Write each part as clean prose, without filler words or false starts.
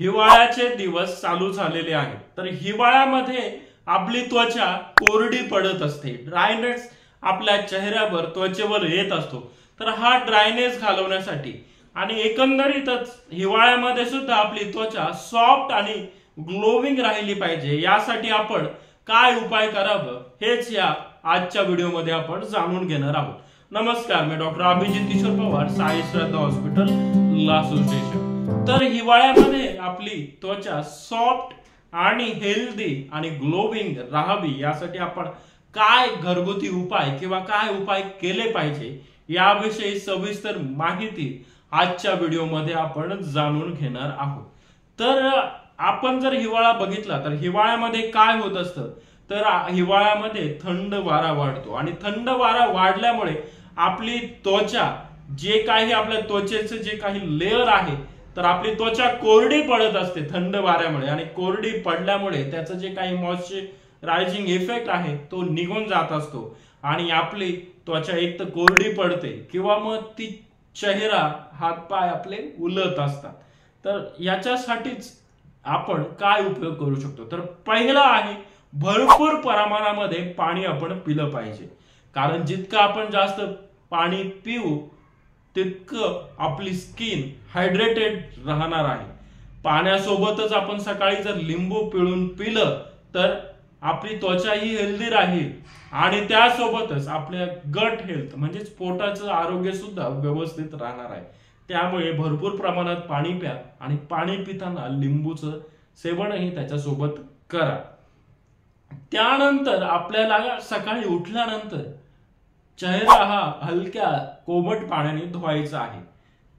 हिवाळ्याचे दिवस चालू झालेले आहेत। तर हिवाळ्यामध्ये आपली त्वचा कोरडी पडत असते, ड्रायनेस आपल्या चेहऱ्यावर त्वचेवर येत असतो। तर हा ड्रायनेस घालवण्यासाठी आणि एकंदरीतच हिवाळ्यामध्ये सुद्धा आपली त्वचा सॉफ्ट आणि ग्लोविंग राहिली पाहिजे, यासाठी आपण काय उपाय करावं हेच या आजच्या व्हिडिओमध्ये आपण जाणून घेणार आहोत। नमस्कार, मी डॉक्टर अभिजित किशोर पवार, साई श्रद्धा हॉस्पिटल, लासूर स्टेशन। तर हिवाळ्यामध्ये आपली त्वचा सॉफ्ट आणि हेल्दी आणि ग्लोविंग राहावी यासाठी आपण काय घरगुती उपाय किंवा काय उपाय केले पाहिजे याविषयी सविस्तर माहिती आजच्या व्हिडिओमध्ये आपण जाणून घेणार आहोत। तर आपण जर हिवाळा बघितला तर हिवाळ्यामध्ये काय होत असतं, तर हिवाळ्यामध्ये थंड वारा वाढतो आणि थंड वारा वाढल्यामुळे आपली त्वचा जे काही आपल्या त्वचेचे जे काही लेयर आहे तर आपली त्वचा कोरडी पडत असते थंड वाऱ्यामुळे, आणि कोरडी पडल्यामुळे त्याचं जे काही मॉइश्चरायझिंग इफेक्ट आहे तो निघून जात असतो आणि आपली त्वचा एक तर कोरडी पडते किंवा मग ती चेहरा हातपाय आपले उलत असतात। तर याच्यासाठीच आपण काय उपयोग करू शकतो, तर पहिला आहे भरपूर प्रमाणामध्ये पाणी आपण पिलं पाहिजे। कारण जितकं आपण जास्त पाणी पिऊ तितकं आपली स्किन हायड्रेटेड राहणार आहे। पाण्यासोबतच आपण सकाळी जर लिंबू पिळून पिलं तर आपली त्वचा ही हेल्दी राहील आणि त्यासोबतच आपल्या गट हेल्थ म्हणजेच पोटाचं आरोग्य सुद्धा व्यवस्थित राहणार आहे। त्यामुळे भरपूर प्रमाणात पाणी प्या आणि पाणी पिताना लिंबूचं सेवनही त्याच्यासोबत करा। त्यानंतर आपल्याला सकाळी उठल्यानंतर चेहरा हा हलक्या कोमट पाण्याने धुवायचा आहे।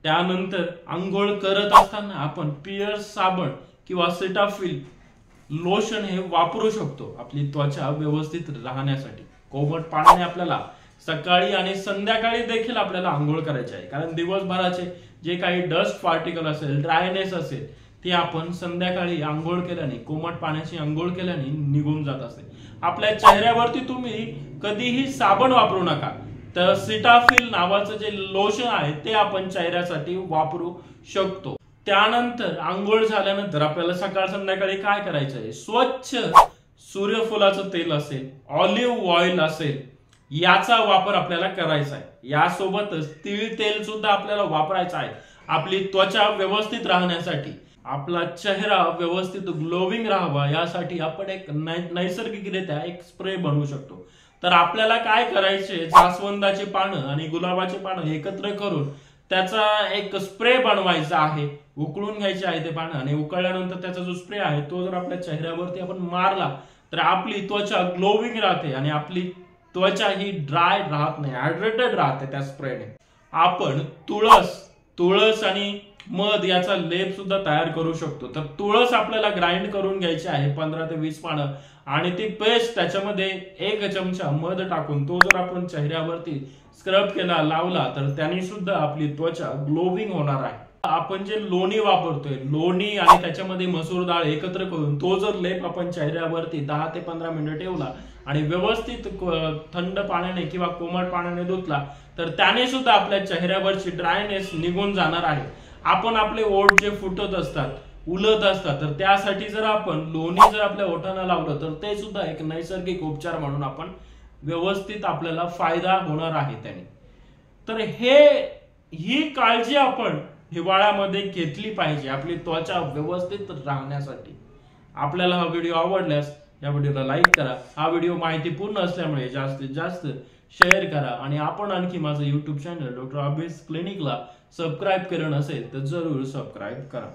त्यानंतर आंघोळ करत असताना आपण पिअर्स साबण किंवा सेटाफिल लोशन हे वापरू शकतो आपली त्वचा व्यवस्थित राहण्यासाठी। कोमट पाण्याने आपल्याला सकाळी आणि संध्याकाळी देखील आपल्याला आंघोळ करायची आहे, कारण दिवसभराचे जे काही डस्ट पार्टिकल असेल, ड्रायनेस असेल, ते आपण संध्याकाळी आंघोळ केल्याने, कोमट पाण्याची आंघोळ केल्याने निघून जात असते। आपल्या चेहऱ्यावरती तुम्ही कधीही साबण वापरू नका, तर सिटाफिल नावाचं जे लोशन आहे ते आपण चेहऱ्यासाठी वापरू शकतो। त्यानंतर आंघोळ झाल्यानंतर आपल्याला सकाळ संध्याकाळी काय करायचं आहे, स्वच्छ सूर्यफुलाचं तेल असेल, ऑलिव्ह ऑइल असेल, याचा वापर आपल्याला करायचा आहे। यासोबतच तीळ तेल सुद्धा आपल्याला वापरायचं आहे आपली त्वचा व्यवस्थित राहण्यासाठी। आपला चेहरा व्यवस्थित ग्लोविंग राहावा यासाठी आपण एक नैसर्गिकरित्या एक स्प्रे बनवू शकतो। तर आपल्याला काय करायचे, जास्वंदाची पानं आणि गुलाबाची पानं एकत्र करून त्याचा एक स्प्रे बनवायचा आहे, उकळून घ्यायचे आहे ते पानं, आणि उकळल्यानंतर त्याचा जो स्प्रे आहे तो जर आपल्या चेहऱ्यावरती आपण मारला तर आपली त्वचा ग्लोविंग राहते आणि आपली त्वचा ही ड्राय राहत नाही, हायड्रेटेड राहते त्या स्प्रेने। आपण तुळस आणि मध याचा लेप सुद्धा तयार करू शकतो। तर तुळस आपल्याला ग्राइंड करून घ्यायची आहे 15 ते 20 पानं, आणि ती पेस्ट त्याच्यामध्ये 1 चमचा मध टाकून तो जर आपण चेहऱ्यावरती स्क्रब केला, लावला, तर त्याने सुद्धा आपली त्वचा ग्लोविंग होणार आहे। आपण जे लोणी वापरतोय, लोणी आणि त्याच्यामध्ये मसूर डाळ एकत्र करून तो जर लेप आपण चेहऱ्यावरती 10 ते 15 मिनिटं ठेवला आणि व्यवस्थित थंड पाण्याने किंवा कोमट पाण्याने धुतला तर त्याने सुद्धा आपल्या चेहऱ्यावरची ड्रायनेस निघून जाणार आहे। आपण आपले ओठ जे फुटत असतात, उलत असतात, तर त्यासाठी जर आपण लोणी जर आपल्या ओठांना लावलं तर ते सुद्धा एक नैसर्गिक उपचार म्हणून आपण व्यवस्थित आपल्याला फायदा होणार आहे त्याने। तर ही काळजी आपण हिवाळ्यामध्ये घेतली पाहिजे आपली त्वचा व्यवस्थित राहण्यासाठी। आपल्याला हा व्हिडिओ आवडल्यास या व्हिडिओला लाईक करा, हा व्हिडिओ माहितीपूर्ण असल्यामुळे जास्तीत जास्त शेअर करा, आणि आपण आणखी माझं YouTube चॅनल डॉक्टर अभिजित क्लिनिकला सबस्क्राईब केलं नसेल तर जरूर सबस्क्राईब करा।